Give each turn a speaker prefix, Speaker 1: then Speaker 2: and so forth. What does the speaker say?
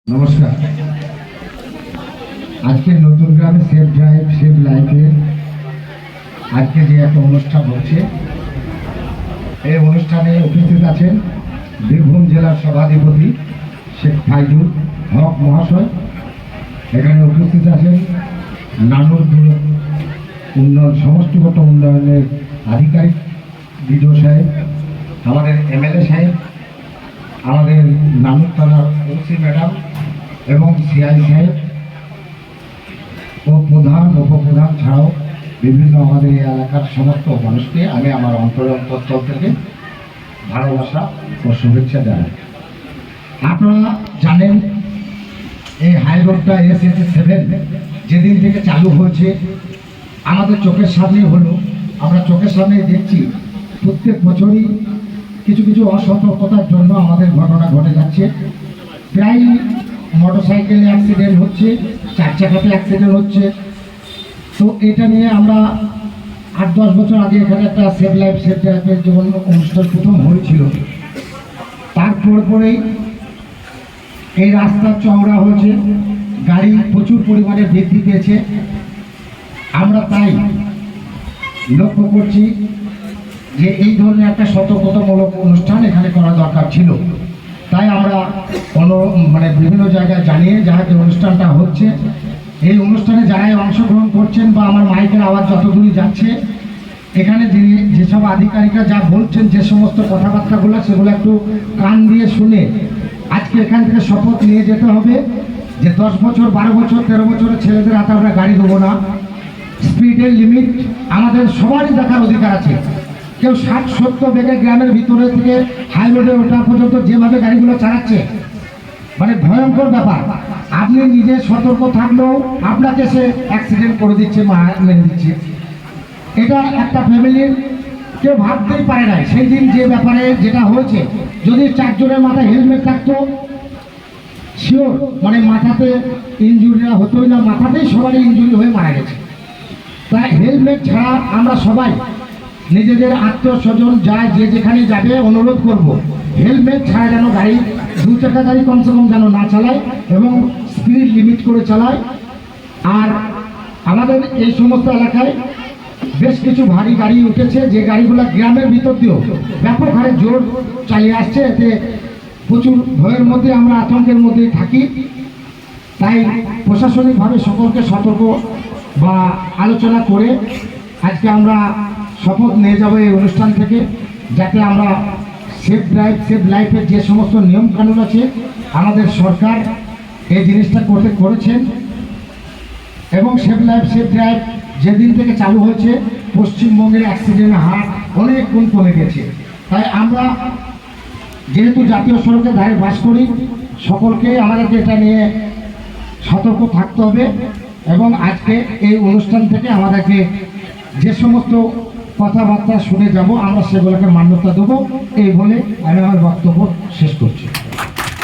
Speaker 1: নমস্কার। আজকে নতুন গ্রামে সেফ ড্রাইভ সেভ লাইফে আজকে যে একটা অনুষ্ঠান হচ্ছে, এই অনুষ্ঠানে উপস্থিত আছেন বীরভূম জেলার সভাধিপতি শেখ ফাইজুল হক মহাশয়। এখানে উপস্থিত আছেন নানুর উন্নয়ন সমষ্টিগত উন্নয়নের আধিকারিক বিডিও সাহেব, আমাদের এমএলএ সাহেব, আমাদের নানুর থানার ওসি ম্যাডাম এবং সিআই সাহেব ও প্রধান উপপ্রধান ছাড়াও বিভিন্ন আমাদের এই এলাকার সমস্ত মানুষকে আমি আমার অন্তরস্থল থেকে ভালোবাসা ও শুভেচ্ছা জানাই। আপনারা জানেন এই হাই রোডটা SS7 যেদিন থেকে চালু হয়েছে আমাদের চোখের সামনেই হলো, আমরা চোখের সামনেই দেখছি প্রত্যেক বছরই কিছু কিছু অসতর্কতার জন্য আমাদের ঘটনা ঘটে যাচ্ছে। প্রায় মোটরসাইকেলে অ্যাক্সিডেন্ট হচ্ছে, চার চাকাতে অ্যাক্সিডেন্ট হচ্ছে। তো এটা নিয়ে আমরা 8-10 বছর আগে এখানে একটা সেভ লাইফ সেভ ড্রাইভের যেমন অনুষ্ঠান প্রথম হয়েছিল, তারপরেই এই রাস্তা চওড়া হয়েছে, গাড়ি প্রচুর পরিমাণে বৃদ্ধি পেয়েছে। আমরা তাই লক্ষ্য করছি যে এই ধরনের একটা সতর্কতামূলক অনুষ্ঠান এখানে করা দরকার ছিল। তাই আমরা বিভিন্ন জায়গায় জানিয়ে যাহাতে অনুষ্ঠানটা হচ্ছে, এই অনুষ্ঠানে যারাই অংশগ্রহণ করছেন বা আমার মাইকের আওয়াজ যতদূরই যাচ্ছে, এখানে যেসব আধিকারিকরা যা বলছেন, যে সমস্ত কথাবার্তাগুলো সেগুলো একটু কান দিয়ে শুনে আজকে এখান থেকে শপথ নিয়ে যেতে হবে যে 10 বছর 12 বছর 13 বছরের ছেলেদের হাতে আমরা গাড়ি দেবো না। স্পিডের লিমিট আমাদের সবারই দেখার অধিকার আছে। কেউ 60-70 বেগে গ্রামের ভিতরে থেকে হাই রোডে ওঠা পর্যন্ত যেভাবে গাড়িগুলো চালাচ্ছে, ভয়ঙ্কর ব্যাপার। আপনি নিজে সতর্ক থাকলেও আপনাকে সে অ্যাক্সিডেন্ট করে দিচ্ছে, মেরে দিচ্ছে। এটা একটা ফ্যামিলির কেউ ভাবতেই পারে না। সেই দিন যে ব্যাপারে যেটা হয়েছে, যদি 4 জনের মাথায় হেলমেট থাকতো শিওর মাথাতে ইনজুরিটা হতোই না, মাথাতেই সবারই ইনজুরি হয়ে মারা গেছে। তাই হেলমেট ছাড়া আমরা সবাই নিজেদের আত্মীয় স্বজন যায় যে যেখানে যাবে অনুরোধ করব, হেলমেট ছাড়া যেন গাড়ি 2 চাকা গাড়ি কমসে কম যেন না চালায় এবং স্পিড লিমিট করে চালায়। আর আমাদের এই সমস্ত এলাকায় বেশ কিছু ভারী গাড়ি উঠেছে, যে গাড়িগুলো গ্রামের ভিতর দিয়েও ব্যাপক হারে জোর চালিয়ে আসছে। এতে প্রচুর ভয়ের মধ্যে আমরা আতঙ্কের মধ্যে থাকি। তাই প্রশাসনিকভাবে সকলকে সতর্ক বা আলোচনা করে আজকে আমরা শপথ নিয়ে যাব এই অনুষ্ঠান থেকে, যাতে আমরা সেফ ড্রাইভ সেভ লাইফের যে সমস্ত নিয়ম কানুন আছে আমাদের সরকার এই জিনিসটা করেছেন। এবং সেভ লাইফ সেভ ড্রাইভ যেদিন থেকে চালু হয়েছে পশ্চিমবঙ্গের অ্যাক্সিডেন্টের হার অনেক গুণ কমে গেছে। তাই আমরা যেহেতু জাতীয় সড়কের ধারে বাস করি, সকলকে আমাদেরকে এটা নিয়ে সতর্ক থাকতে হবে। এবং আজকে এই অনুষ্ঠান থেকে আমাদেরকে যে সমস্ত কথাবার্তা শুনে যাব আমরা সেগুলোকে মান্যতা দেবো, এই বলে আমি আমার বক্তব্য শেষ করছি।